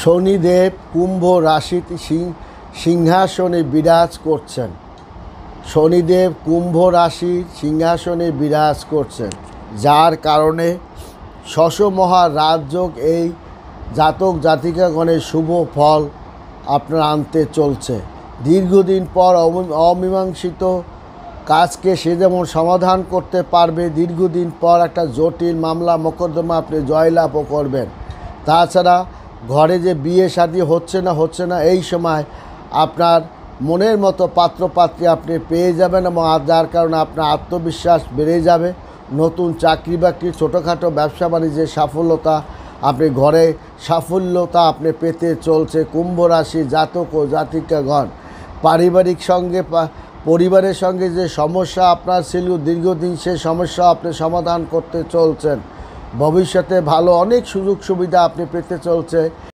শনিদেব কুম্ভ রাশিতে সিংহাসনে বিরাজ করছেন। শনিদেব কুম্ভ রাশির সিংহাসনে বিরাজ করছেন, যার কারণে শশমহা রাজযোগ এই জাতক জাতিকাগণের শুভ ফল আপনার আনতে চলছে। দীর্ঘদিন পর অমীমাংসিত কাজকে সে যেমন সমাধান করতে পারবে, দীর্ঘদিন পর একটা জটিল মামলা মোকদ্দমা আপনি জয়লাভও করবেন। তাছাড়া ঘরে যে বিয়ে শাদী হচ্ছে না এই সময় আপনার মনের মতো পাত্রপাত্রী আপনি পেয়ে যাবেন, এবং যার কারণে আপনার আত্মবিশ্বাস বেড়ে যাবে। নতুন চাকরি বাকরি, ছোটোখাটো ব্যবসা বাণিজ্যের সাফল্যতা আপনি ঘরে সাফল্যতা আপনি পেতে চলছে কুম্ভ রাশি জাতক ও জাতিকাগণ। পরিবারের সঙ্গে যে সমস্যা আপনার ছিল দীর্ঘদিন, সে সমস্যা আপনি সমাধান করতে চলছেন। ভবিষ্যতে ভালো অনেক সুযোগ সুবিধা আপনি পেতে চলছে।